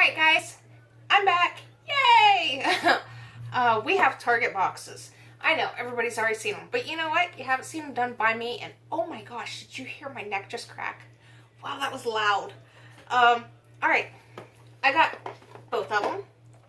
Alright guys, I'm back. Yay! We have Target boxes. I know, everybody's already seen them. But you know what? You haven't seen them done by me. And oh my gosh, did you hear my neck just crack? Wow, that was loud. Alright. I got both of them.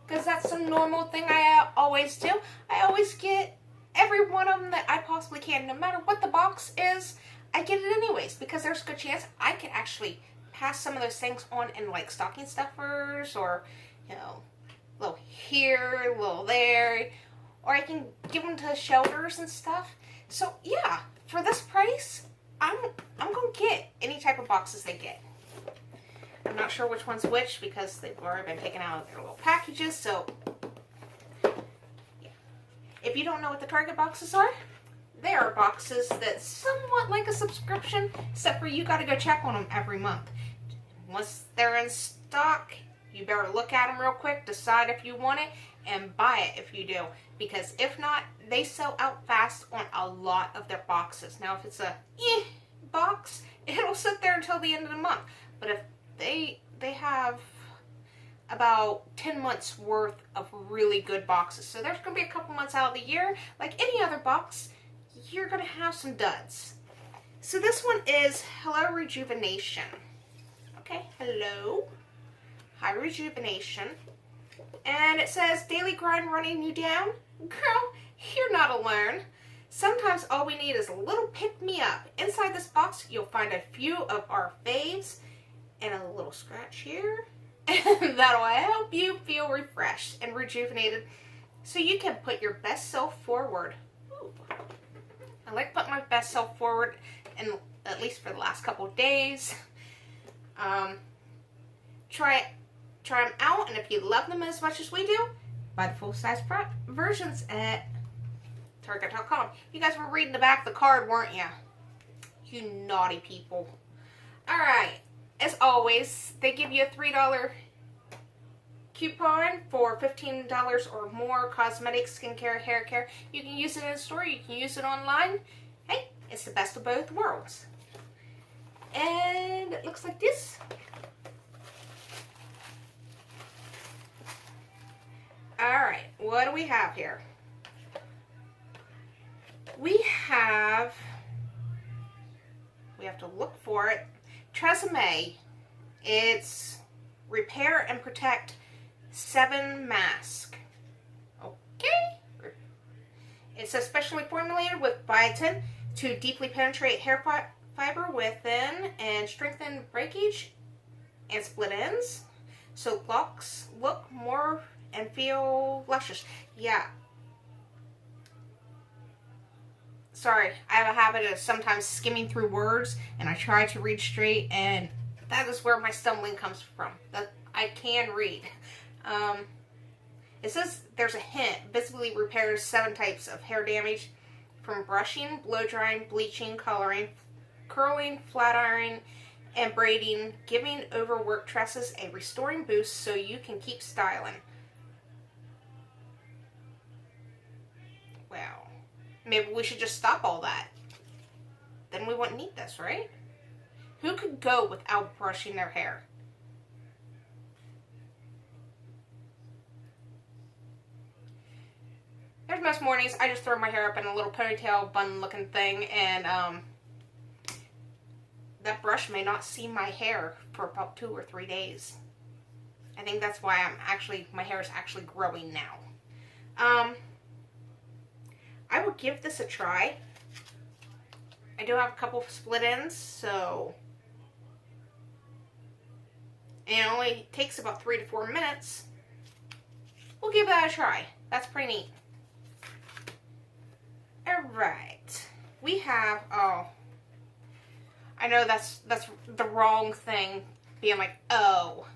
Because that's a normal thing I always do. I always get every one of them that I possibly can. No matter what the box is, I get it anyways. Because there's a good chance I could actually pass some of those things on in like stocking stuffers, or you know, a little here, a little there, or I can give them to shelters and stuff. So yeah, for this price, I'm gonna get any type of boxes they get. I'm not sure which one's which because they've already been taken out of their little packages. So yeah, if you don't know what the Target boxes are, they are boxes that's somewhat like a subscription, except for you got to go check on them every month. Once they're in stock, you better look at them real quick, decide if you want it, and buy it if you do. Because if not, they sell out fast on a lot of their boxes. Now, if it's a box, it'll sit there until the end of the month. But if they have about 10 months worth of really good boxes. So there's going to be a couple months out of the year, like any other box, you're going to have some duds. So this one is Hello Rejuvenation. Okay, hello. Hi, Rejuvenation. And it says, daily grind running you down? Girl, you're not alone. Sometimes all we need is a little pick-me-up. Inside this box, you'll find a few of our faves and a little scratch here. And that'll help you feel refreshed and rejuvenated so you can put your best self forward. Ooh. I like putting my best self forward, and at least for the last couple of days. Try them out, and if you love them as much as we do, buy the full-size versions at Target.com. You guys were reading the back of the card, weren't you? You naughty people. Alright, as always, they give you a $3 coupon for $15 or more cosmetics, skincare, hair care. You can use it in the store, you can use it online. Hey, it's the best of both worlds. And it looks like this. Alright, what do we have here? We have to look for it. Tresemme. It's Repair and Protect 7 Mask. Okay. It's especially formulated with biotin to deeply penetrate hair fiber within and strengthen breakage and split ends, so locks look more and feel luscious. Yeah. Sorry, I have a habit of sometimes skimming through words, and I try to read straight, and that is where my stumbling comes from. That I can read. It says there's a hint. Visibly repairs 7 types of hair damage, from brushing, blow drying, bleaching, coloring, curling, flat ironing, and braiding, giving overworked tresses a restoring boost so you can keep styling. Well, maybe we should just stop all that. Then we wouldn't need this, right? Who could go without brushing their hair? There's most mornings I just throw my hair up in a little ponytail bun looking thing, and that brush may not see my hair for about 2 or 3 days. I think that's why my hair is actually growing now. I will give this a try. I do have a couple of split ends, so and it only takes about 3 to 4 minutes. We'll give that a try. That's pretty neat. Alright. We have, oh, I know that's the wrong thing, being like, oh.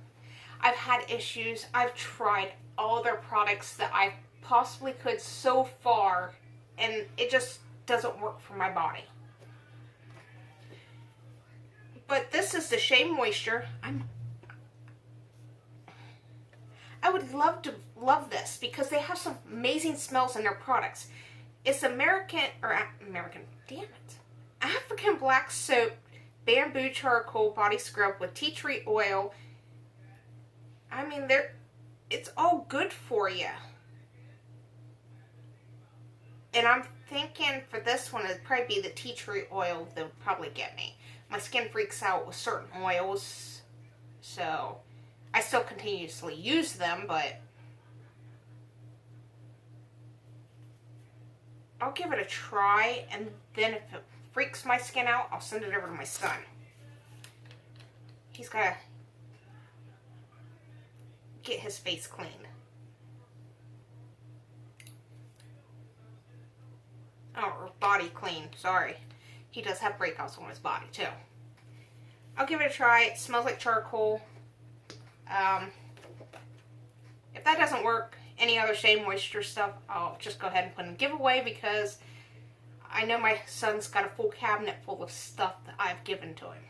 I've had issues. I've tried all their products that I possibly could so far, and it just doesn't work for my body. But this is the sheamoisture. I would love this because they have some amazing smells in their products. It's African black soap bamboo charcoal body scrub with tea tree oil, I mean, it's all good for you. And I'm thinking for this one, it'd probably be the tea tree oil that would probably get me. My skin freaks out with certain oils, so I still continuously use them, but I'll give it a try, and then if it freaks my skin out, I'll send it over to my son. He's got to get his face clean. Oh, or body clean, sorry. He does have breakouts on his body, too. I'll give it a try. It smells like charcoal. If that doesn't work, any other sheamoisture stuff, I'll just go ahead and put in a giveaway because I know my son's got a full cabinet full of stuff that I've given to him.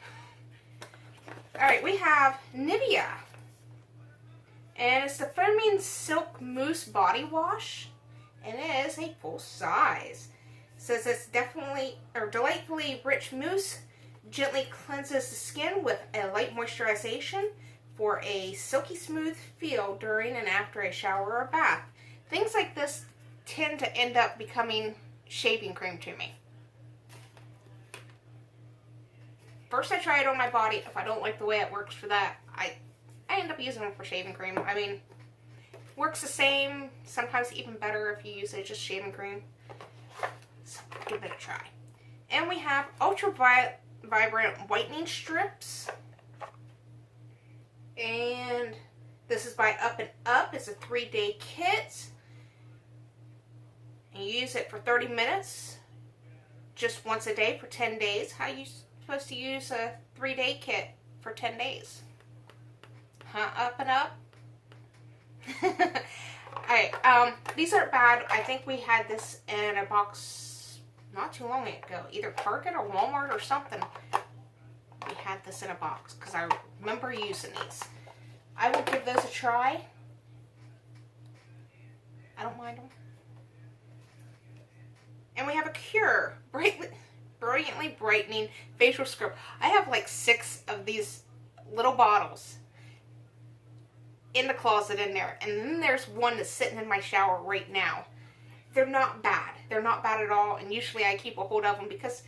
Alright, we have Nivea. And it's the Foaming Silk Mousse Body Wash. And it is a full size. It says it's delightfully rich mousse. Gently cleanses the skin with a light moisturization for a silky smooth feel during and after a shower or bath. Things like this tend to end up becoming shaving cream to me. First I try it on my body. If I don't like the way it works for that, I end up using it for shaving cream. I mean, works the same, sometimes even better if you use it just shaving cream. So give it a try. And we have Ultra Vibrant Whitening Strips. And this is by up&up. It's a 3-day kit. And you use it for 30 minutes. Just once a day for 10 days. How are you supposed to use a 3-day kit for 10 days? Huh, up&up? Alright, these aren't bad. I think we had this in a box not too long ago. Either Target or Walmart or something. We had this in a box because I remember using these. I will give those a try. I don't mind them. And we have Acure Brilliantly Brightening Facial Scrub. I have like 6 of these little bottles in the closet in there. And then there's one that's sitting in my shower right now. They're not bad. They're not bad at all. And usually I keep a hold of them because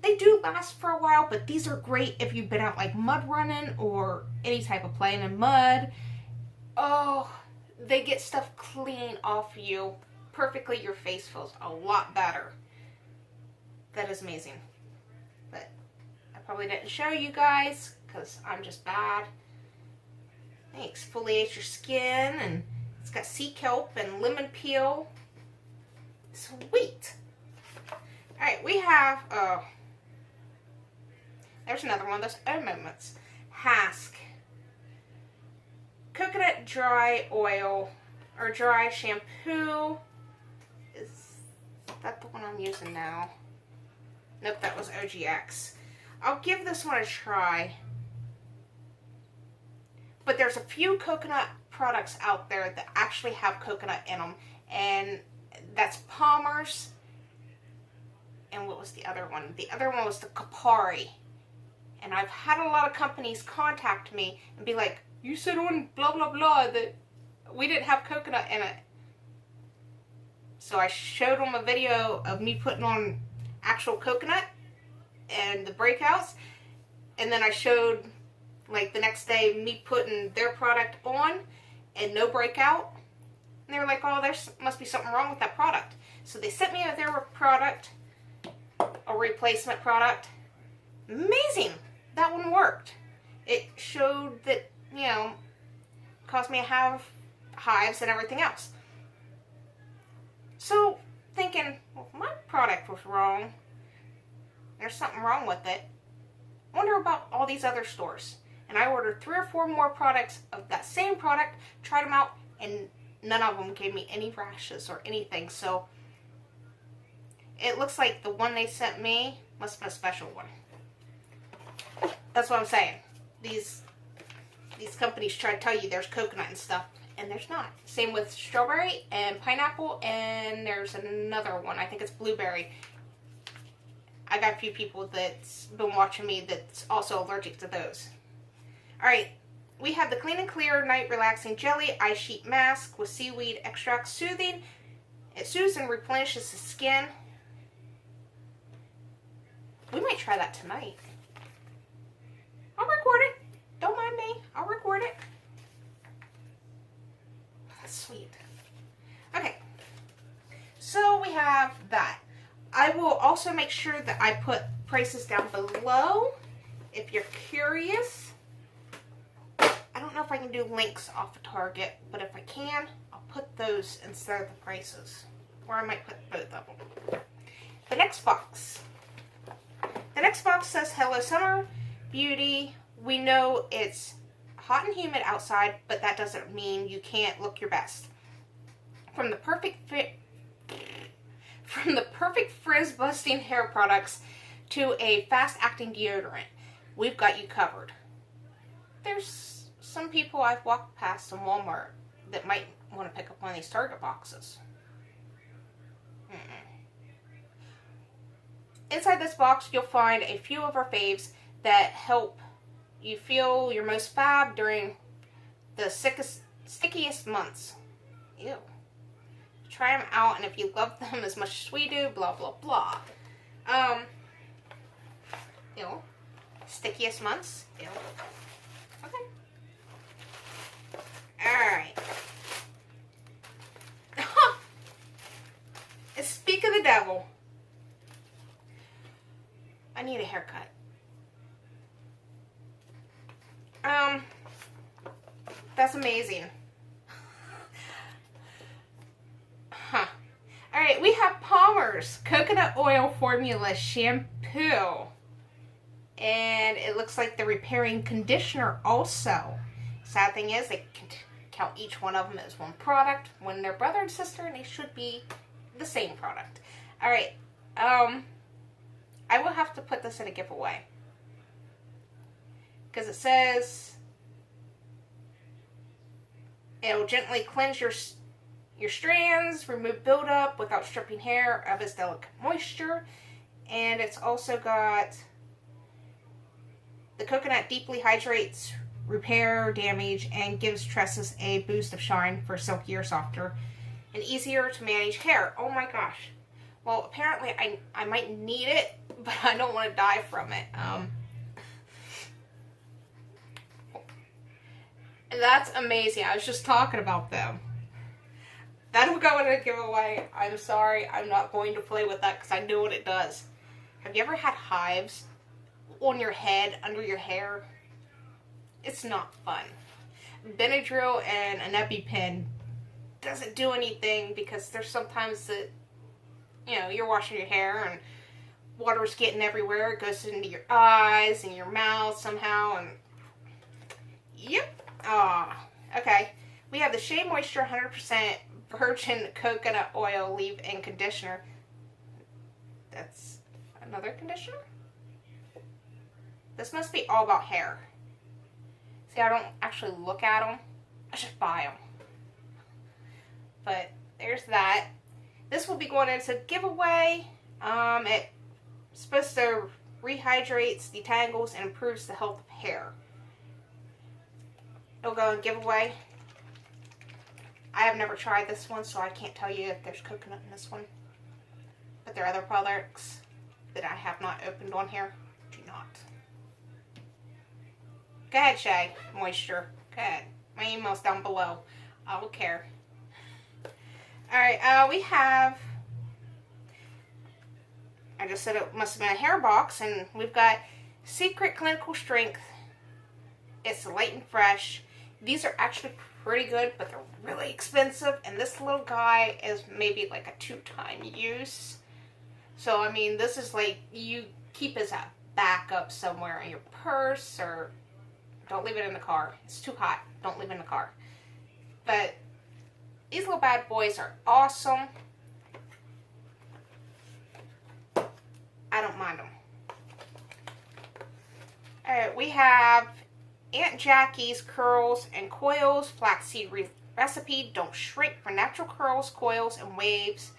they do last for a while, but these are great if you've been out like mud running or any type of playing in mud. Oh, they get stuff clean off you perfectly. Your face feels a lot better. That is amazing. But I probably didn't show you guys because I'm just bad. It exfoliates your skin, and it's got sea kelp and lemon peel. Sweet. Alright, we have there's another one of those moments. Hask Coconut Dry Oil or Dry Shampoo. Is that the one I'm using now? Nope, that was OGX. I'll give this one a try. But there's a few coconut products out there that actually have coconut in them. And that's Palmer's. And what was the other one? The other one was the Kapari. And I've had a lot of companies contact me and be like, you said on blah blah blah that we didn't have coconut in it. So I showed them a video of me putting on actual coconut and the breakouts. And then I showed like the next day me putting their product on and no breakout. And they were like, oh, there must be something wrong with that product. So they sent me their product, a replacement product. Amazing. That one worked. It showed that, you know, caused me to have hives and everything else. So, thinking, well, my product was wrong. There's something wrong with it. Wonder about all these other stores. And I ordered 3 or 4 more products of that same product, tried them out, and none of them gave me any rashes or anything. So, it looks like the one they sent me must have been a special one. That's what I'm saying. These companies try to tell you there's coconut and stuff, and there's not. Same with strawberry and pineapple, and there's another one. I think it's blueberry. I got a few people that's been watching me that's also allergic to those. Alright, we have the Clean and Clear Night Relaxing Jelly Eye Sheet Mask with seaweed extract. Soothing. It soothes and replenishes the skin. We might try that tonight. I'll record it. Don't mind me. I'll record it. That's sweet. Okay. So we have that. I will also make sure that I put prices down below if you're curious. I don't know if I can do links off of Target, but if I can, I'll put those instead of the prices. Or I might put both of them. The next box. The next box says, Hello Summer Beauty. We know it's hot and humid outside, but that doesn't mean you can't look your best. From the perfect frizz-busting hair products to a fast-acting deodorant, we've got you covered. There's some people I've walked past in Walmart that might want to pick up one of these Target boxes. Inside this box, you'll find a few of our faves that help you feel your most fab during the stickiest months. Ew. Try them out, and if you love them as much as we do, blah, blah, blah. Ew. Stickiest months? Ew. Okay. Alright. Speak of the devil. I need a haircut. That's amazing. Huh. Alright, we have Palmer's Coconut Oil Formula Shampoo. And it looks like the repairing conditioner also. Sad thing is, they can count each one of them as one product when they're brother and sister, and they should be the same product. Alright, I will have to put this in a giveaway. Because it says it'll gently cleanse your strands, remove buildup without stripping hair of its delicate moisture. And it's also got the coconut deeply hydrates, repair damage, and gives tresses a boost of shine for silkier, softer, and easier to manage hair. Oh my gosh. Well, apparently I might need it, but I don't want to die from it. That's amazing. I was just talking about them. That'll go in a giveaway. I'm sorry. I'm not going to play with that because I know what it does. Have you ever had hives on your head, under your hair? It's not fun. Benadryl and an EpiPen doesn't do anything because there's sometimes that, you know, you're washing your hair and water's getting everywhere. It goes into your eyes and your mouth somehow, and yep. Okay. We have the SheaMoisture 100% virgin coconut oil leave-in conditioner. That's another conditioner? This must be all about hair. See, I don't actually look at them. I just buy them. But there's that. This will be going into giveaway. It's supposed to rehydrates, detangles, and improves the health of hair. It'll go in giveaway. I have never tried this one, so I can't tell you if there's coconut in this one. But there are other products that I have not opened on here. Do not. Go ahead, sheamoisture. Go ahead. My email's down below. I don't care. Alright, we have... I just said it must have been a hair box, and we've got Secret Clinical Strength. It's light and fresh. These are actually pretty good, but they're really expensive, and this little guy is maybe like a 2-time use. So, I mean, this is like, you keep as a backup somewhere in your purse, or don't leave it in the car. It's too hot. Don't leave it in the car. But these little bad boys are awesome. I don't mind them. Alright, we have Aunt Jackie's Curls and Coils Flaxseed Recipe. Don't shrink for natural curls, coils, and waves.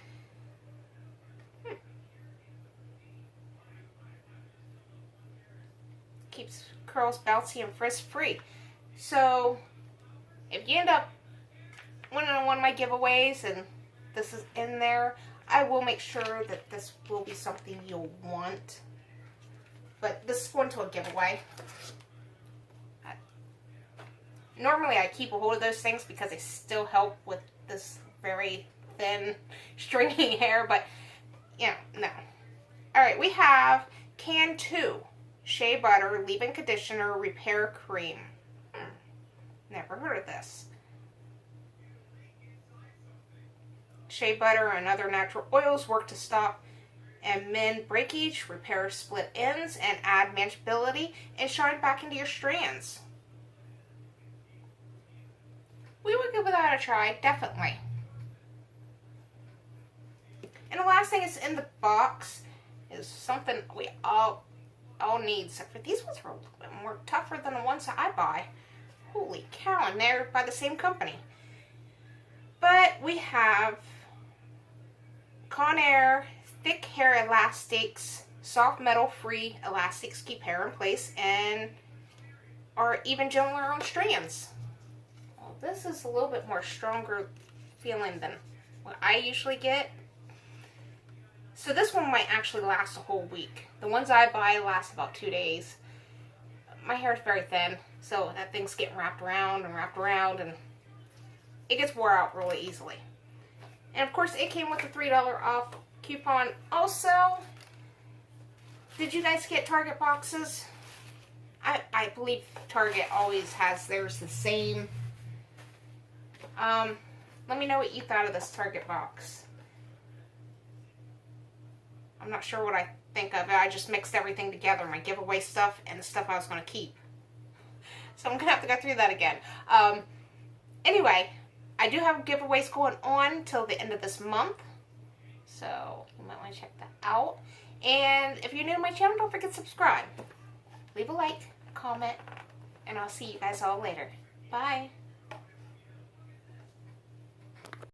Keeps curls bouncy and frizz free. So if you end up winning one of my giveaways and this is in there, I will make sure that this will be something you'll want. But this is going to a giveaway. Normally I keep a hold of those things because they still help with this very thin, stringy hair, but, you know, no. Alright, we have Cantu Shea Butter Leave-In Conditioner Repair Cream. Never heard of this. Shea butter and other natural oils work to stop and mend breakage, repair split ends, and add manageability and shine back into your strands. We would give that a try, definitely. And the last thing is in the box is something we all need, except for these ones are a little bit more tougher than the ones that I buy. Holy cow, and they're by the same company. But we have Conair thick hair elastics, soft metal free elastics keep hair in place and are even gentler on strands. Well, this is a little bit more stronger feeling than what I usually get. So this one might actually last a whole week. The ones I buy last about 2 days. My hair is very thin, so that thing's getting wrapped around, and it gets wore out really easily. And of course, it came with a $3 off coupon. Also, did you guys get Target boxes? I believe Target always has theirs the same. Let me know what you thought of this Target box. I'm not sure what I think of it. I just mixed everything together, my giveaway stuff and the stuff I was going to keep. So I'm going to have to go through that again. Anyway, I do have giveaways going on till the end of this month. So you might want to check that out. And if you're new to my channel, don't forget to subscribe. Leave a like, comment, and I'll see you guys all later. Bye.